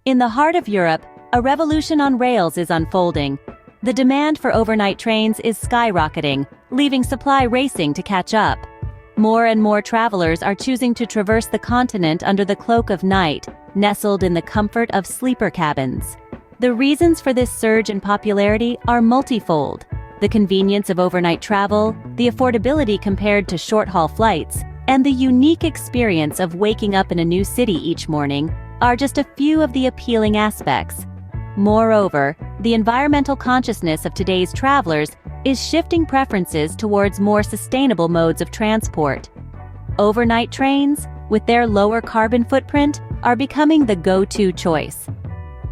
In the heart of Europe, a revolution on rails is unfolding. The demand for overnight trains is skyrocketing, leaving supply racing to catch up. More and more travelers are choosing to traverse the continent under the cloak of night, nestled in the comfort of sleeper cabins. The reasons for this surge in popularity are multifold. The convenience of overnight travel, the affordability compared to short-haul flights, and the unique experience of waking up in a new city each morning are just a few of the appealing aspects. Moreover, the environmental consciousness of today's travelers is shifting preferences towards more sustainable modes of transport. Overnight trains, with their lower carbon footprint, are becoming the go-to choice.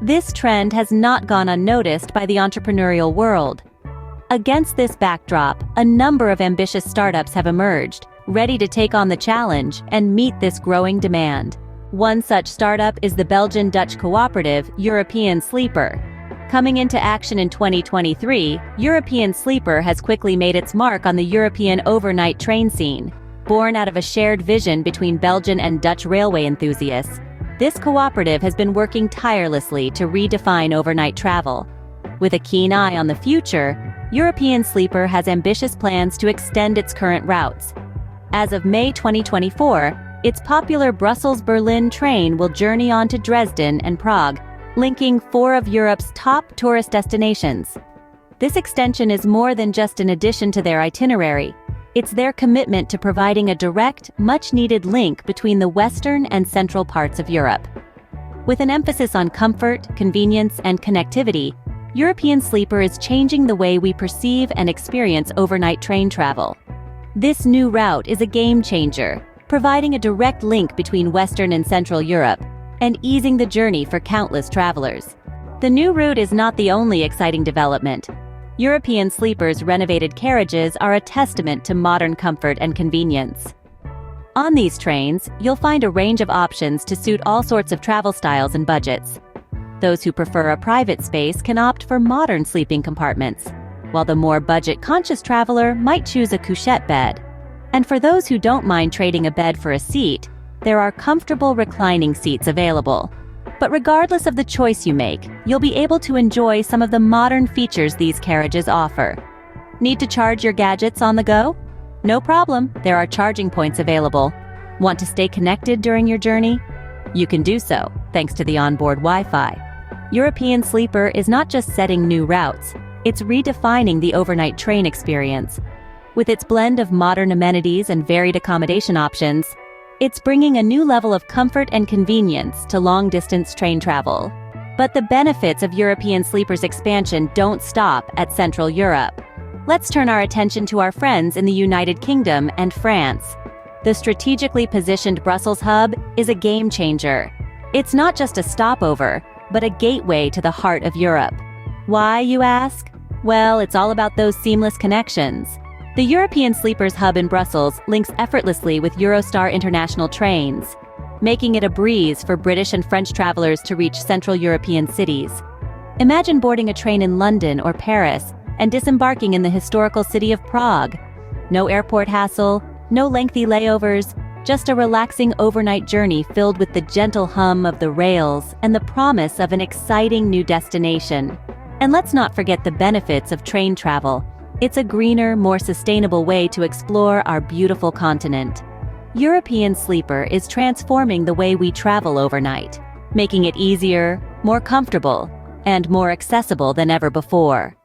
This trend has not gone unnoticed by the entrepreneurial world. Against this backdrop, a number of ambitious startups have emerged, ready to take on the challenge and meet this growing demand. One such startup is the Belgian-Dutch cooperative European Sleeper. Coming into action in 2023, European Sleeper has quickly made its mark on the European overnight train scene. Born out of a shared vision between Belgian and Dutch railway enthusiasts, this cooperative has been working tirelessly to redefine overnight travel. With a keen eye on the future, European Sleeper has ambitious plans to extend its current routes. As of May 2024, its popular Brussels-Berlin train will journey on to Dresden and Prague, linking 4 of Europe's top tourist destinations. This extension is more than just an addition to their itinerary. It's their commitment to providing a direct, much-needed link between the western and central parts of Europe. With an emphasis on comfort, convenience, and connectivity, European Sleeper is changing the way we perceive and experience overnight train travel. This new route is a game-changer, providing a direct link between Western and Central Europe, and easing the journey for countless travelers. The new route is not the only exciting development. European Sleeper's renovated carriages are a testament to modern comfort and convenience. On these trains, you'll find a range of options to suit all sorts of travel styles and budgets. Those who prefer a private space can opt for modern sleeping compartments, while the more budget-conscious traveler might choose a couchette bed. And for those who don't mind trading a bed for a seat, there are comfortable reclining seats available. But regardless of the choice you make, you'll be able to enjoy some of the modern features these carriages offer. Need to charge your gadgets on the go? No problem, there are charging points available. Want to stay connected during your journey? You can do so, thanks to the onboard Wi-Fi. European Sleeper is not just setting new routes, it's redefining the overnight train experience. With its blend of modern amenities and varied accommodation options, it's bringing a new level of comfort and convenience to long-distance train travel. But the benefits of European Sleeper's expansion don't stop at Central Europe. Let's turn our attention to our friends in the United Kingdom and France. The strategically positioned Brussels hub is a game-changer. It's not just a stopover, but a gateway to the heart of Europe. Why, you ask? Well, it's all about those seamless connections. The European Sleeper's hub in Brussels links effortlessly with Eurostar international trains, making it a breeze for British and French travelers to reach Central European cities. Imagine boarding a train in London or Paris and disembarking in the historical city of Prague. No airport hassle, no lengthy layovers, just a relaxing overnight journey filled with the gentle hum of the rails and the promise of an exciting new destination. And let's not forget the benefits of train travel. It's a greener, more sustainable way to explore our beautiful continent. European Sleeper is transforming the way we travel overnight, making it easier, more comfortable, and more accessible than ever before.